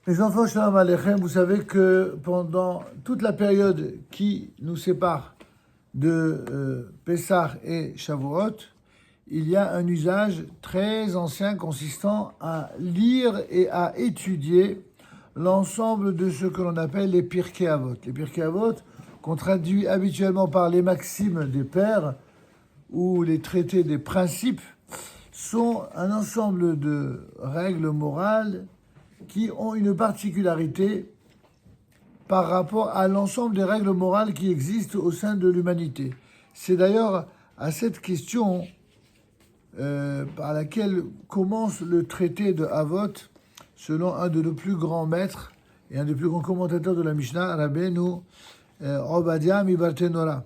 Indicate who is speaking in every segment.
Speaker 1: Les enfants, Shalom Aleichem, vous savez que pendant toute la période qui nous sépare de Pessah et Shavuot, il y a un usage très ancien consistant à lire et à étudier l'ensemble de ce que l'on appelle les Pirkei Avot. Les Pirkei Avot, qu'on traduit habituellement par les maximes des pères ou les traités des principes, sont un ensemble de règles morales qui ont une particularité par rapport à l'ensemble des règles morales qui existent au sein de l'humanité. C'est d'ailleurs à cette question par laquelle commence le traité de Avot, selon un de nos plus grands maîtres et un des plus grands commentateurs de la Mishnah, Rabbeinu Obadia mi-Bartenora,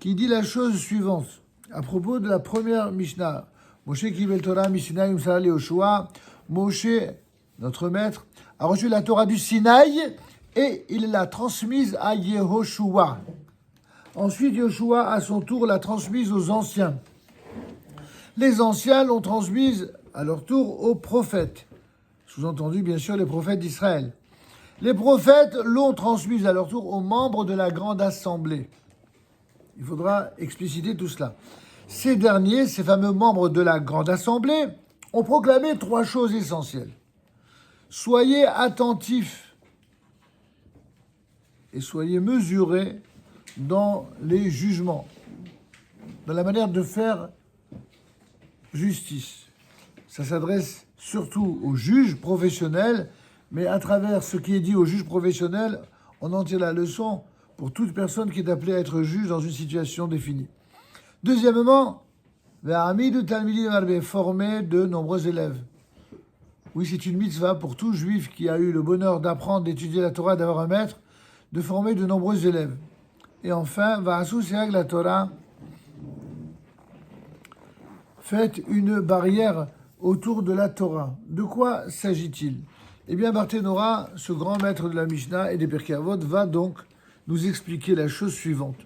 Speaker 1: qui dit la chose suivante à propos de la première Mishnah. Moshe Kibel Torah Mishnah Yumsara Yoshua. Moshe, notre maître, a reçu la Torah du Sinaï et il l'a transmise à Yehoshua. Ensuite, Yoshua, à son tour, l'a transmise aux anciens. Les anciens l'ont transmise à leur tour aux prophètes. Sous-entendu, bien sûr, les prophètes d'Israël. Les prophètes l'ont transmise à leur tour aux membres de la grande assemblée. Il faudra expliciter tout cela. Ces derniers, ces fameux membres de la grande assemblée, ont proclamé trois choses essentielles. Soyez attentifs et soyez mesurés dans les jugements, dans la manière de faire justice. Ça s'adresse surtout aux juges professionnels, mais à travers ce qui est dit aux juges professionnels, on en tire la leçon pour toute personne qui est appelée à être juge dans une situation définie. Deuxièmement, former de nombreux élèves. Oui, c'est une mitzvah pour tout juif qui a eu le bonheur d'apprendre, d'étudier la Torah, d'avoir un maître, de former de nombreux élèves. Et enfin, la Torah, faites une barrière autour de la Torah. De quoi s'agit-il ? Eh bien, Barthénora, ce grand maître de la Mishnah et des Pirkei Avot, va donc nous expliquer la chose suivante.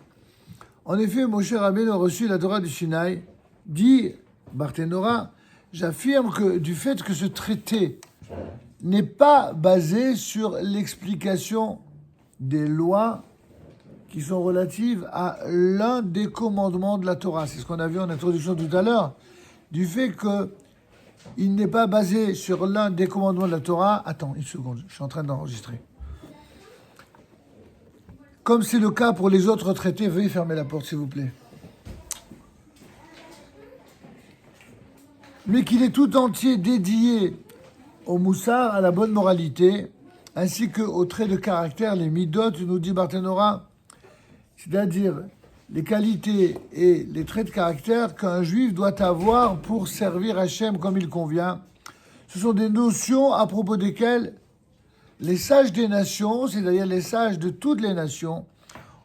Speaker 1: En effet, Moshe Rabbeinu a reçu la Torah du Sinaï, dit Barthénora, j'affirme que du fait que ce traité n'est pas basé sur l'explication des lois qui sont relatives à l'un des commandements de la Torah. C'est ce qu'on a vu en introduction tout à l'heure. Du fait qu'il n'est pas basé sur l'un des commandements de la Torah. Attends, une seconde, je suis en train d'enregistrer. Comme c'est le cas pour les autres traités, veuillez fermer la porte, s'il vous plaît. Mais qu'il est tout entier dédié au moussar, à la bonne moralité, ainsi qu'aux traits de caractère, les midot, nous dit Barthénora, c'est-à-dire les qualités et les traits de caractère qu'un juif doit avoir pour servir Hachem comme il convient. Ce sont des notions à propos desquelles les sages des nations, c'est-à-dire les sages de toutes les nations,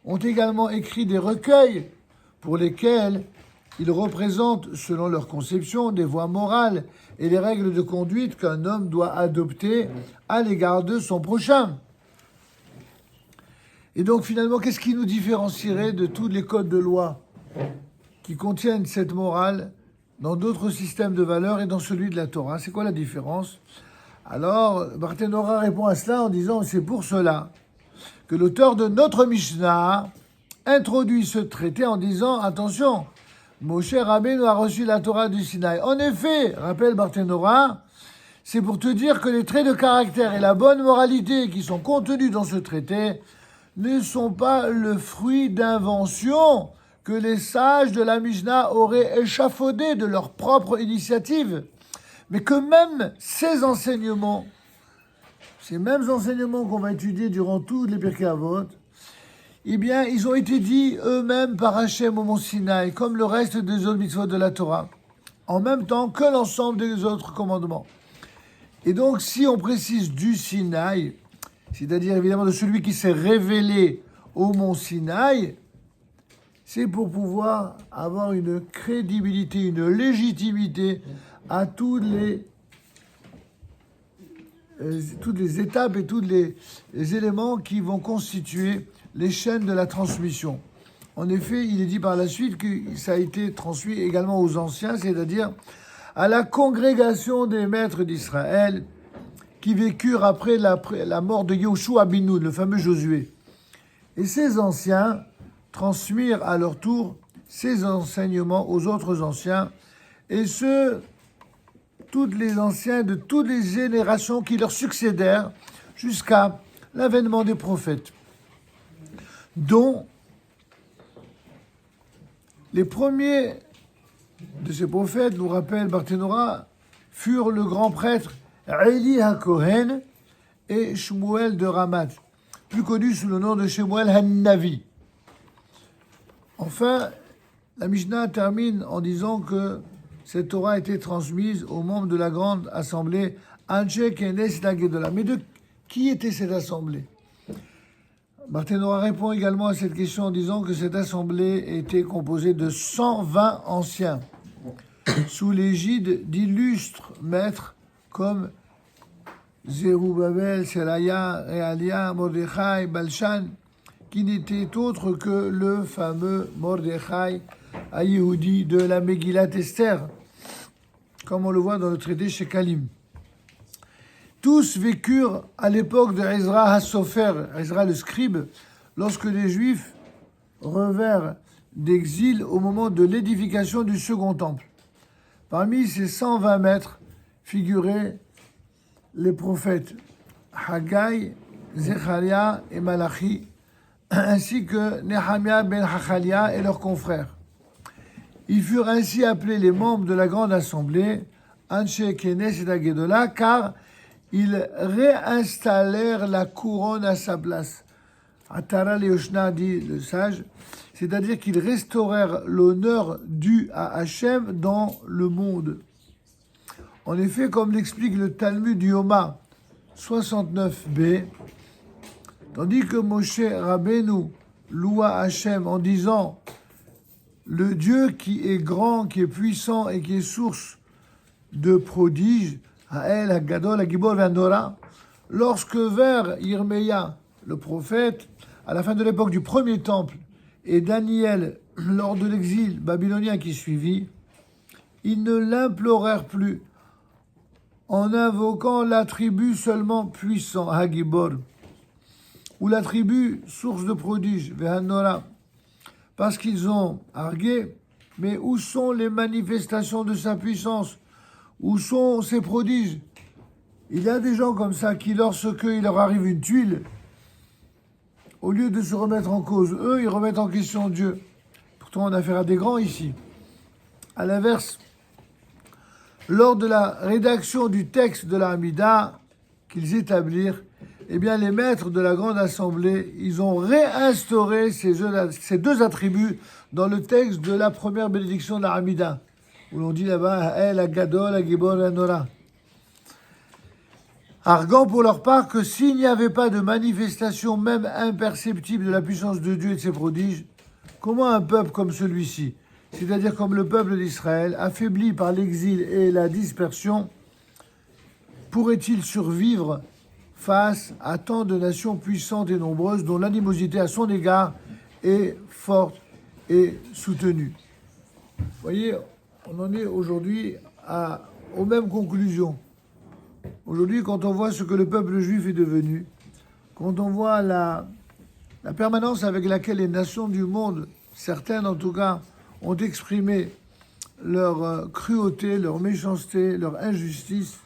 Speaker 1: ont également écrit des recueils pour lesquels ils représentent, selon leur conception, des voies morales et les règles de conduite qu'un homme doit adopter à l'égard de son prochain. Et donc finalement, qu'est-ce qui nous différencierait de tous les codes de loi qui contiennent cette morale dans d'autres systèmes de valeurs et dans celui de la Torah ? C'est quoi la différence ? Alors, Barthénora répond à cela en disant « C'est pour cela que l'auteur de notre Mishnah introduit ce traité en disant « Attention, Moshe Rabbeinu a reçu la Torah du Sinaï. » En effet, rappelle Barthénora, c'est pour te dire que les traits de caractère et la bonne moralité qui sont contenus dans ce traité ne sont pas le fruit d'inventions que les sages de la Mishnah auraient échafaudées de leur propre initiative, mais que même ces enseignements, ces mêmes enseignements qu'on va étudier durant tous les Pirkei Avot, eh bien, ils ont été dits eux-mêmes par Hachem au mont Sinaï, comme le reste des autres mitzvot de la Torah, en même temps que l'ensemble des autres commandements. Et donc, si on précise du Sinaï, c'est-à-dire évidemment de celui qui s'est révélé au mont Sinaï, c'est pour pouvoir avoir une crédibilité, une légitimité à toutes les étapes et tous les éléments qui vont constituer les chaînes de la transmission. En effet, il est dit par la suite que ça a été transmis également aux anciens, c'est-à-dire à la congrégation des maîtres d'Israël, qui vécurent après la mort de Yoshua bin Nun, le fameux Josué. Et ces anciens transmirent à leur tour ces enseignements aux autres anciens, et tous les anciens de toutes les générations qui leur succédèrent jusqu'à l'avènement des prophètes, dont les premiers de ces prophètes, nous rappelle Barthénora, furent le grand prêtre Eli HaKohen et Shmuel de Ramat, plus connu sous le nom de Shmuel Han-Navi. Enfin, la Mishnah termine en disant que cette Torah a été transmise aux membres de la grande assemblée Anshe Kenes Gedola. Mais de qui était cette assemblée? Barthénora répond également à cette question en disant que cette assemblée était composée de 120 anciens, sous l'égide d'illustres maîtres comme Zerubbabel, Seraya, Réalia, Mordechai, Balshan, qui n'était autre que le fameux Mordechai à Yehudi de la Megillat Esther, comme on le voit dans le traité chez Kalim. Tous vécurent à l'époque de Ezra HaSofer, Ezra le scribe, lorsque les Juifs revinrent d'exil au moment de l'édification du second temple. Parmi ces 120 maîtres figuraient les prophètes Haggai, Zecharia et Malachi, ainsi que Nehemia ben Hachalia et leurs confrères. Ils furent ainsi appelés les membres de la grande assemblée, Anshe Kenes et Gedola, car ils réinstallèrent la couronne à sa place. Atara Leoshna, dit le sage, c'est-à-dire qu'ils restaurèrent l'honneur dû à Hachem dans le monde. En effet, comme l'explique le Talmud Yoma 69b, tandis que Moshe Rabbeinu loua Hachem en disant « Le Dieu qui est grand, qui est puissant et qui est source de prodiges, Ha'el, Haggadol, Hagibor, Vandora », lorsque vers Yirmeya, le prophète, à la fin de l'époque du premier temple, et Daniel, lors de l'exil babylonien qui suivit, ils ne l'implorèrent plus en invoquant l'attribut seulement puissant, Hagibor, ou l'attribut source de prodiges, Vehanora, parce qu'ils ont argué, mais où sont les manifestations de sa puissance? Où sont ses prodiges? Il y a des gens comme ça qui, lorsqu'il leur arrive une tuile, au lieu de se remettre en cause, eux, ils remettent en question Dieu. Pourtant, on a affaire à des grands ici. À l'inverse, lors de la rédaction du texte de la Hamida qu'ils établirent, eh bien, les maîtres de la grande assemblée, ils ont réinstauré ces deux attributs dans le texte de la première bénédiction de la Hamida, où l'on dit là-bas, El, Agadol, Agibor, Anora. Arguant pour leur part que s'il n'y avait pas de manifestation même imperceptible de la puissance de Dieu et de ses prodiges, comment un peuple comme celui-ci, c'est-à-dire comme le peuple d'Israël, affaibli par l'exil et la dispersion, pourrait-il survivre face à tant de nations puissantes et nombreuses dont l'animosité à son égard est forte et soutenue? Vous voyez, on en est aujourd'hui aux mêmes conclusions. Aujourd'hui, quand on voit ce que le peuple juif est devenu, quand on voit la permanence avec laquelle les nations du monde, certaines en tout cas, ont exprimé leur cruauté, leur méchanceté, leur injustice,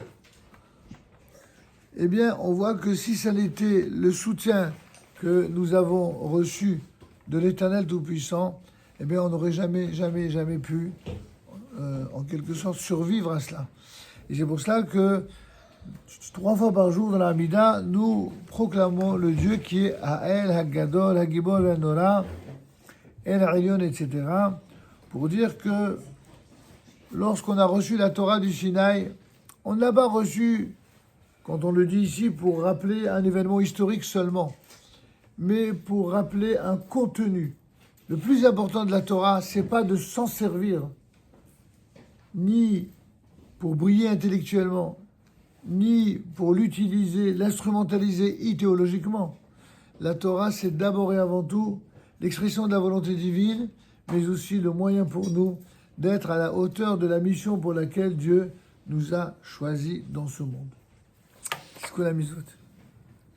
Speaker 1: eh bien, on voit que si ça n'était le soutien que nous avons reçu de l'Éternel Tout-Puissant, eh bien, on n'aurait jamais pu, en quelque sorte, survivre à cela. Et c'est pour cela que 3 fois par jour dans la Hamida, nous proclamons le Dieu qui est Ha'el, Haggadol, Hagibor, Hanora, El Elyon, etc. pour dire que lorsqu'on a reçu la Torah du Sinaï, on ne l'a pas reçue, quand on le dit ici, pour rappeler un événement historique seulement, mais pour rappeler un contenu. Le plus important de la Torah, c'est pas de s'en servir, ni pour briller intellectuellement, ni pour l'utiliser, l'instrumentaliser idéologiquement. La Torah, c'est d'abord et avant tout l'expression de la volonté divine, mais aussi le moyen pour nous d'être à la hauteur de la mission pour laquelle Dieu nous a choisis dans ce monde. Tikkun HaMitzvot.